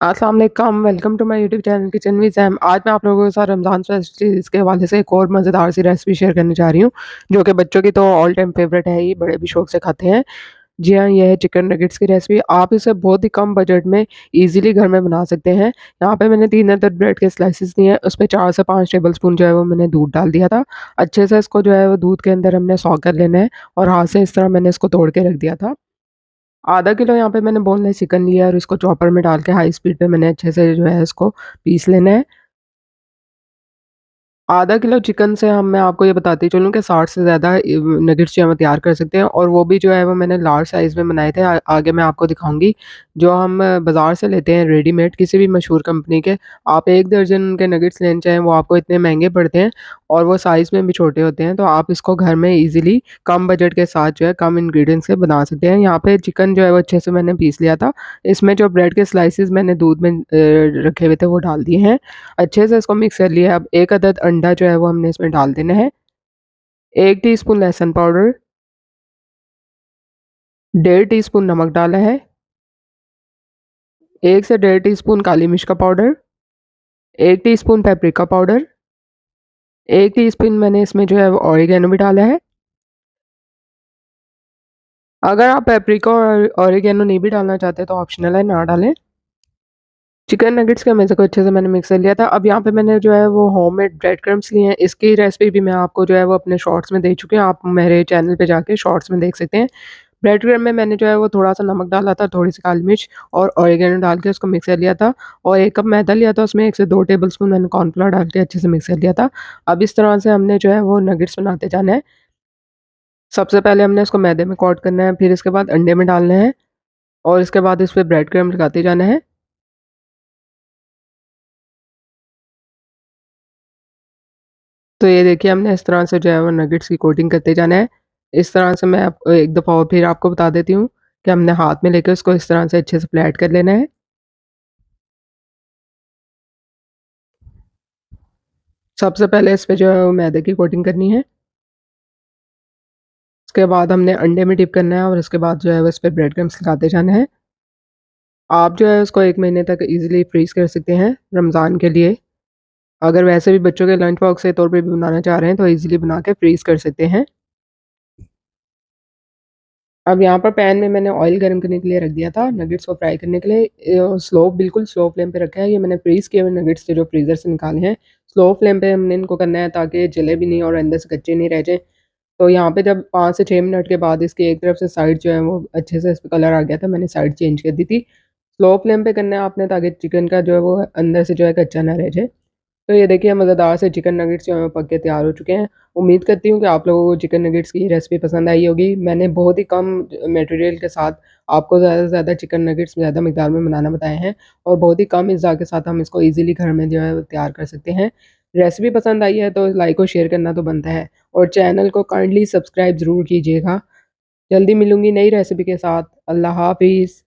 अस्सलाम वालेकुम, welcome to my YouTube channel kitchen with Sam. आज मैं आप लोगों के साथ रमज़ान फेस्टिवल्स के हवाले से एक और मज़ेदार सी रेसिपी शेयर करने जा रही हूँ, जो कि बच्चों की तो ऑल टाइम फेवरेट है ही, बड़े भी शौक से खाते हैं। जी हाँ, ये है चिकन नगेट्स की रेसिपी। आप इसे बहुत ही कम बजट में ईज़िली घर में बना सकते हैं। यहाँ पे मैंने 3 अदद ब्रेड के स्लाइसेस लिए हैं, उसमें 4 से 5 टेबलस्पून जो है वो मैंने दूध डाल दिया था। अच्छे से इसको जो है वो दूध के अंदर हमने सौट कर लेना है और हाथ से इस तरह मैंने इसको तोड़ के रख दिया था। आधा किलो यहाँ पे मैंने बोनलेस चिकन लिया है और इसको चॉपर में डाल के हाई स्पीड पे मैंने अच्छे से जो है इसको पीस लेना है। आधा किलो चिकन से हम मैं आपको ये बताती चलूँ कि 60 से ज़्यादा नगेट्स जो है वो तैयार कर सकते हैं और वो भी जो है वो मैंने लार्ज साइज़ में बनाए थे। आगे मैं आपको दिखाऊँगी। जो हम बाज़ार से लेते हैं रेडीमेड किसी भी मशहूर कंपनी के, आप 1 दर्जन के नगेट्स लेना चाहें वो आपको इतने महँगे पड़ते हैं और वो साइज़ में भी छोटे होते हैं। तो आप इसको घर में ईज़िली कम बजट के साथ जो है कम इंग्रीडिएंट्स से बना सकते हैं। यहाँ पे चिकन जो है वो अच्छे से मैंने पीस लिया था। इसमें जो ब्रेड के स्लाइसेस मैंने दूध में रखे हुए थे वो डाल दिए हैं। अच्छे से इसको मिक्स कर लिया। अब 1 अदद अंडा जो है वो हमने इसमें डाल देना है। 1 टीस्पून लहसुन पाउडर, 1.5 टीस्पून नमक डाला है, 1 से डेढ़ टीस्पून काली मिर्च का powder, 1 teaspoon paprika powder, 1 teaspoon मैंने इसमें जो है वो ऑरिगैनो भी डाला है। अगर आप पेपरिका और ऑरिगैनो नहीं भी डालना चाहते तो ऑप्शनल है, ना डालें। चिकन नगेट्स के हमेशा को अच्छे से मैंने मिक्स कर लिया था। अब यहाँ पे मैंने जो है वो होममेड ब्रेड क्रम्ब्स लिए हैं। इसकी रेसिपी भी मैं आपको जो है वो अपने शॉर्ट्स में दे चुकी हूँ। आप मेरे चैनल पे जाके शॉर्ट्स में देख सकते हैं। ब्रेड क्रम्ब में मैंने जो है वो थोड़ा-सा नमक डाला था, थोड़ी-सी काली मिर्च और ऑरिगैनो डाल के उसको मिक्स कर लिया था और 1 कप मैदा लिया था, उसमें 1 से 2 टेबलस्पून मैंने कॉर्नफ्लोर डाल के अच्छे से मिक्स कर लिया था। अब इस तरह से हमने जो है वो नगेट्स बनाते जाना है। सबसे पहले हमने इसको मैदे में कोट करना है, फिर इसके बाद अंडे में डालना है और इसके बाद इस पे ब्रेड क्रम्ब लगाते जाना है। तो ये देखिए हमने इस तरह से जो है वो नगेट्स की कोटिंग करते जाना है। इस तरह से मैं आपको एक दफ़ा और फिर आपको बता देती हूँ कि हमने हाथ में लेके उसको इस तरह से अच्छे से फ्लैट कर लेना है। सबसे पहले इस पे जो है वो मैदे की कोटिंग करनी है। उसके बाद हमने अंडे में डिप करना है और उसके बाद जो है वो इस पे ब्रेड क्रम्ब्स लगाते जाना है। आप जो है उसको 1 महीने तक ईज़िली फ्रीज़ कर सकते हैं रमज़ान के लिए। अगर वैसे भी बच्चों के लंच बॉक्स के तौर पे भी बनाना चाह रहे हैं तो ईज़िली बना के फ्रीज़ कर सकते हैं। अब यहाँ पर पैन में मैंने ऑयल गरम करने के लिए रख दिया था, नगेट्स को फ्राई करने के लिए। बिल्कुल स्लो फ्लेम पे रखा है। ये मैंने फ्रीज़ किए हुए नगेट्स थे जो फ्रीज़र से निकाले हैं। स्लो फ्लेम पे हमने इनको करना है ताकि ये जले भी नहीं और अंदर से कच्चे नहीं रह जाएँ। तो यहाँ पे जब 5 से 6 मिनट के बाद इसकी एक तरफ से साइड जो है वो अच्छे से इस पे कलर आ गया था, मैंने साइड चेंज कर दी थी। स्लो फ्लेम पे करना है आपने ताकि चिकन का जो है वो अंदर से जो है कच्चा ना रह जाए। तो ये देखिए मज़ेदार से चिकन नगेट्स जो हैं पक के तैयार हो चुके हैं। उम्मीद करती हूँ कि आप लोगों को चिकन नगेट्स की रेसिपी पसंद आई होगी। मैंने बहुत ही कम मटेरियल के साथ आपको ज़्यादा से ज़्यादा चिकन नगेट्स ज़्यादा मिक़दार में बनाना बताए हैं और बहुत ही कम अज़्ज़ा के साथ हम इसको ईज़िली घर में जो है वो तैयार कर सकते हैं। रेसिपी पसंद आई है तो लाइक और शेयर करना तो बनता है और चैनल को काइंडली सब्सक्राइब ज़रूर कीजिएगा। जल्दी मिलूँगी नई रेसिपी के साथ। अल्लाह हाफ़िज़।